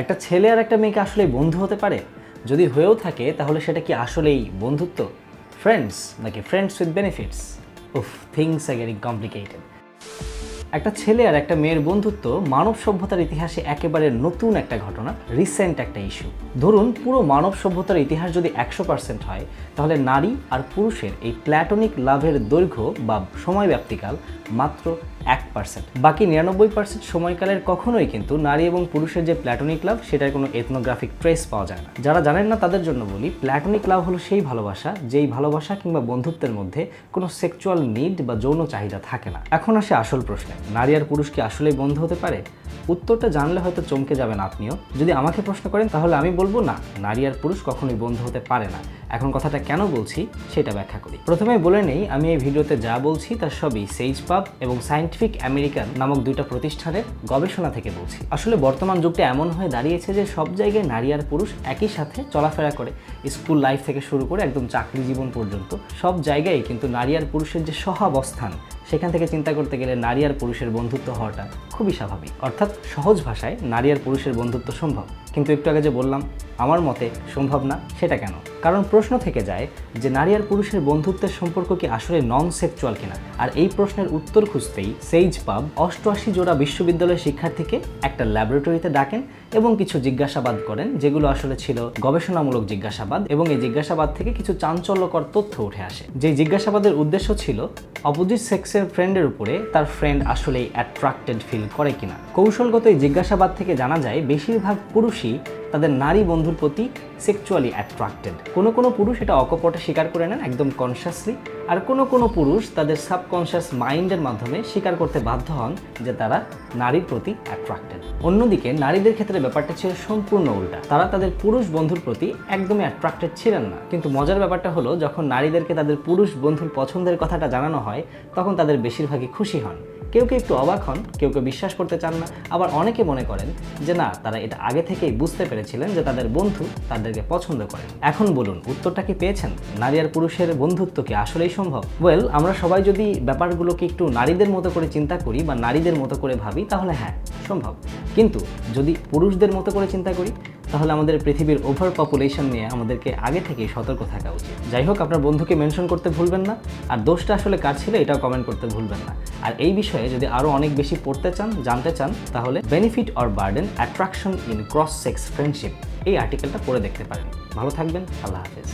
একটা ছেলে আর একটা মেয়ে কি আসলেই বন্ধু হতে পারে? যদি হয়েও থাকে তাহলে সেটা কি আসলেই বন্ধুত্ব, ফ্রেন্ডস নাকি ফ্রেন্ডস উইথ বেনিফিটস? উফ, থিংস আর গেটিং কমপ্লিকেটেড। একটা ছেলে আর একটা মেয়ের বন্ধুত্ব মানব সভ্যতার ইতিহাসে একেবারে নতুন একটা ঘটনা, রিসেন্ট একটা ইস্যু। ধরুন পুরো মানব সভ্যতার ইতিহাস যদি 100% হয়, তাহলে নারী আর পুরুষের এই প্ল্যাটনিক লাভের দৈর্ঘ্য বা সময় ব্যাপ্তিকাল মাত্র 1%। বাকি 99% সময়কালের কখনোই কিন্তু নারী এবং পুরুষের যে প্ল্যাটনিক লাভ সেটার কোনো এথনোগ্রাফিক ট্রেস পাওয়া যায় না। যারা জানেন না তাদের জন্য বলি, প্ল্যাটনিক লাভ হলো সেই ভালোবাসা যেই ভালোবাসা কিংবা বন্ধুত্বের মধ্যে কোনো সেক্সুয়াল নিড বা যৌন চাহিদা থাকে না। এখন আসে আসল প্রশ্নে, নারী আর পুরুষ কি আসলেই বন্ধু হতে পারে? উত্তরটা জানলে হয়তো চমকে যাবেন আপনিও। যদি আমাকে প্রশ্ন করেন তাহলে আমি বলবো না, নারী আর পুরুষ কখনোই বন্ধু হতে পারে না। এখন কথাটা কেন বলছি সেটা ব্যাখ্যা করি। প্রথমে বলে নেই, আমি এই ভিডিওতে যা বলছি তার সবই সেজ পাব এবং সায়েন্টিফিক আমেরিকান নামক দুইটা প্রতিষ্ঠানের গবেষণা থেকে বলছি। আসলে বর্তমান যুগটা এমন হয়ে দাঁড়িয়েছে যে সব জায়গায় নারী আর পুরুষ একই সাথে চলাফেরা করে। স্কুল লাইফ থেকে শুরু করে একদম চাকরি জীবন পর্যন্ত সব জায়গায় কিন্তু নারী আর পুরুষের যে সহাবস্থান, সেখান থেকে চিন্তা করতে গেলে নারী আর পুরুষের বন্ধুত্ব হওয়াটা খুবই স্বাভাবিক। অর্থাৎ সহজ ভাষায় নারী আর পুরুষের বন্ধুত্ব সম্ভব। কিন্তু একটু আগে যে বললাম আমার মতে সম্ভব না, সেটা কেন? কারণ প্রশ্ন থেকে যায় যে নারী আর পুরুষের বন্ধুত্বের সম্পর্ক কি আসলে নন সেক্সুয়াল কিনা। আর এই প্রশ্নের উত্তর খুঁজতেই সেজ পাব 88 জোড়া বিশ্ববিদ্যালয়ের শিক্ষার্থীকে একটা ল্যাবরেটরিতে ডাকেন এবং কিছু জিজ্ঞাসাবাদ করেন, যেগুলো আসলে ছিল গবেষণামূলক জিজ্ঞাসাবাদ। এবং এই জিজ্ঞাসাবাদ থেকে কিছু চাঞ্চল্যকর তথ্য উঠে আসে। যে জিজ্ঞাসাবাদের উদ্দেশ্য ছিল অপোজিট সেক্সের ফ্রেন্ডের উপরে তার ফ্রেন্ড আসলেই অ্যাট্রাক্টেড ফিল করে কিনা। কৌশলগত এই জিজ্ঞাসাবাদ থেকে জানা যায় বেশিরভাগ পুরুষই তাদের নারী বন্ধুর প্রতি সেক্সুয়ালি অ্যাট্রাক্টেড। কোনো পুরুষ এটা অকপটে স্বীকার করে নেন একদম কনসিয়াসলি, আর কোনো পুরুষ তাদের সাবকনসিয়াস মাইন্ডের মাধ্যমে স্বীকার করতে বাধ্য হন যে তারা নারীর প্রতি অ্যাট্রাক্টেড। অন্যদিকে নারীদের ক্ষেত্রে ব্যাপারটা ছিল সম্পূর্ণ উল্টা। তারা তাদের পুরুষ বন্ধুর প্রতি একদমই অ্যাট্রাক্টেড ছিলেন না। কিন্তু মজার ব্যাপারটা হলো, যখন নারীদেরকে তাদের পুরুষ বন্ধুর পছন্দের কথাটা জানানো হয় তখন তাদের বেশিরভাগই খুশি হন। কেউ একটু অবাক হন, কেউ বিশ্বাস করতে চান না, আবার অনেকে মনে করেন যে না, তারা এটা আগে থেকেই বুঝতে পেরেছিলেন যে তাদের বন্ধু তাদেরকে পছন্দ করেন। এখন বলুন, উত্তরটা কি পেয়েছেন? নারী আর পুরুষের বন্ধুত্ব কি আসলেই সম্ভব? ওয়েল, আমরা সবাই যদি ব্যাপারগুলোকে একটু নারীদের মতো করে চিন্তা করি বা নারীদের মতো করে ভাবি তাহলে হ্যাঁ, সম্ভব। কিন্তু যদি পুরুষদের মতো করে চিন্তা করি তাহলে আমাদের পৃথিবীর ওভার পপুলেশন নিয়ে আমাদেরকে আগে থেকেই সতর্ক থাকা উচিত। যাই হোক, আপনার বন্ধুকে মেনশন করতে ভুলবেন না, আর দোষটা আসলে কার ছিল এটাও কমেন্ট করতে ভুলবেন না। আর এই বিষয়ে যদি আরও অনেক বেশি পড়তে চান, জানতে চান, তাহলে benefit or burden attraction in cross sex friendship এই আর্টিকেলটা পড়ে দেখতে পারেন। ভালো থাকবেন, আল্লাহ হাফেজ।